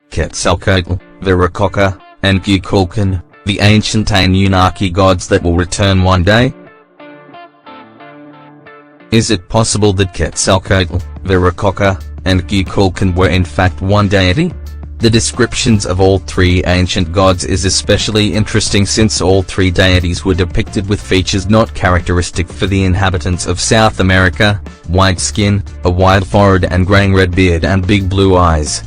Quetzalcoatl, Viracocha, and Kukulkan, the ancient Anunnaki gods that will return one day? Is it possible that Quetzalcoatl, Viracocha, and Kukulkan were in fact one deity? The descriptions of all three ancient gods is especially interesting since all three deities were depicted with features not characteristic for the inhabitants of South America: white skin, a wide forehead and graying red beard and big blue eyes.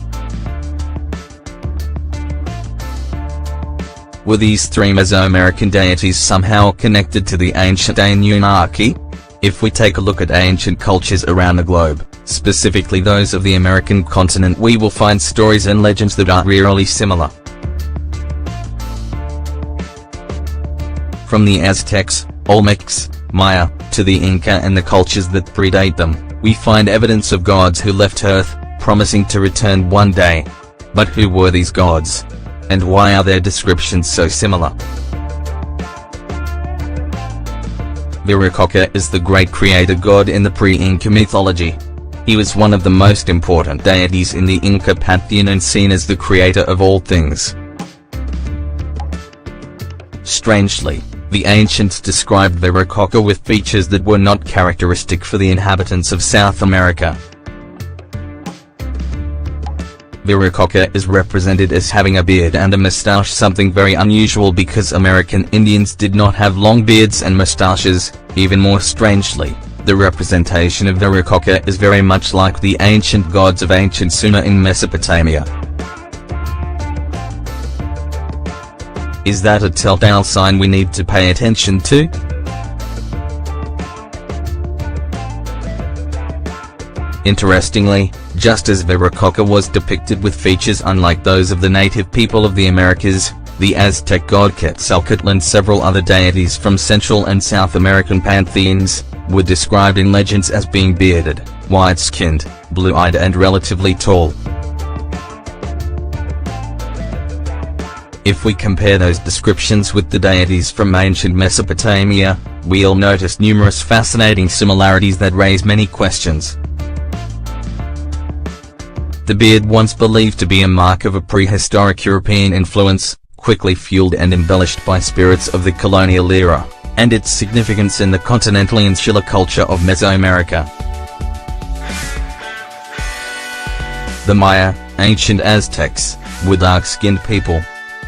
Were these three Mesoamerican deities somehow connected to the ancient Anunnaki? If we take a look at ancient cultures around the globe, specifically those of the American continent, we will find stories and legends that are eerily similar. From the Aztecs, Olmecs, Maya, to the Inca and the cultures that predate them, we find evidence of gods who left Earth, promising to return one day. But who were these gods? And why are their descriptions so similar? Viracocha is the great creator god in the pre-Inca mythology. He was one of the most important deities in the Inca pantheon and seen as the creator of all things. Strangely, the ancients described Viracocha with features that were not characteristic for the inhabitants of South America. Viracocha is represented as having a beard and a mustache, something very unusual because American Indians did not have long beards and mustaches. Even more strangely, the representation of Viracocha is very much like the ancient gods of ancient Sumer in Mesopotamia. Is that a telltale sign we need to pay attention to? Interestingly, just as Viracocha was depicted with features unlike those of the native people of the Americas, the Aztec god Quetzalcoatl and several other deities from Central and South American pantheons were described in legends as being bearded, white-skinned, blue-eyed and relatively tall. If we compare those descriptions with the deities from ancient Mesopotamia, we'll notice numerous fascinating similarities that raise many questions. The beard, once believed to be a mark of a prehistoric European influence, quickly fueled and embellished by spirits of the colonial era, and its significance in the continental insular culture of Mesoamerica. The Maya, ancient Aztecs, were dark-skinned people.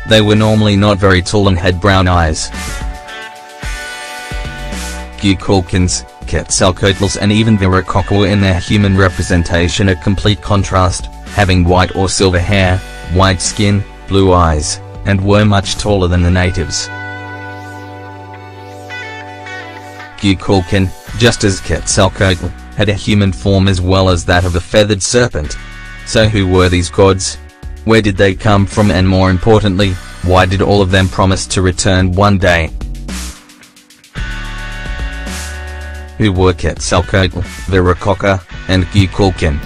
They were normally not very tall and had brown eyes. Kukulkans, Quetzalcoatls and even Viracocha were in their human representation a complete contrast, having white or silver hair, white skin, blue eyes, and were much taller than the natives. Kukulkan, just as Quetzalcoatl, had a human form as well as that of a feathered serpent. So who were these gods? Where did they come from, and more importantly, why did all of them promise to return one day? Who were Quetzalcoatl, Viracocha, and Kukulkan?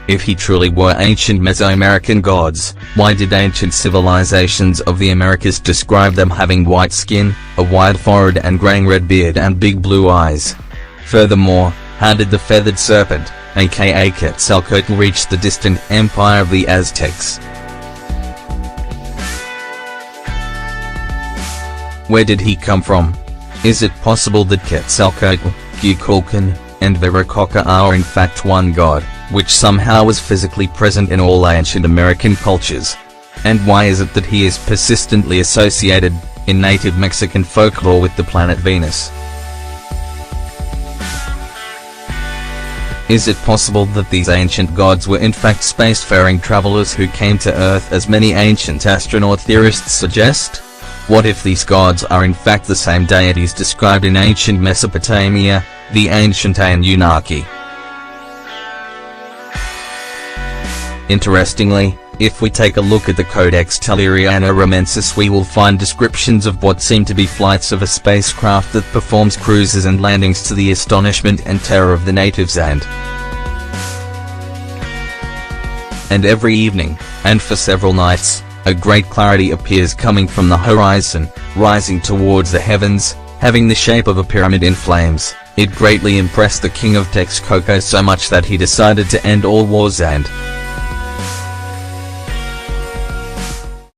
If he truly were ancient Mesoamerican gods, why did ancient civilizations of the Americas describe them having white skin, a wide forehead and graying red beard and big blue eyes? Furthermore, how did the feathered serpent, aka Quetzalcoatl, reach the distant empire of the Aztecs? Where did he come from? Is it possible that Quetzalcoatl, Kukulkan, and Viracocha are in fact one god, which somehow was physically present in all ancient American cultures? And why is it that he is persistently associated, in native Mexican folklore, with the planet Venus? Is it possible that these ancient gods were in fact spacefaring travelers who came to Earth as many ancient astronaut theorists suggest? What if these gods are in fact the same deities described in ancient Mesopotamia, the ancient Anunnaki? Interestingly, if we take a look at the Codex Telluriano-Romensis, we will find descriptions of what seem to be flights of a spacecraft that performs cruises and landings to the astonishment and terror of the natives, and every evening, and for several nights, a great clarity appears coming from the horizon, rising towards the heavens, having the shape of a pyramid in flames. It greatly impressed the king of Texcoco so much that he decided to end all wars and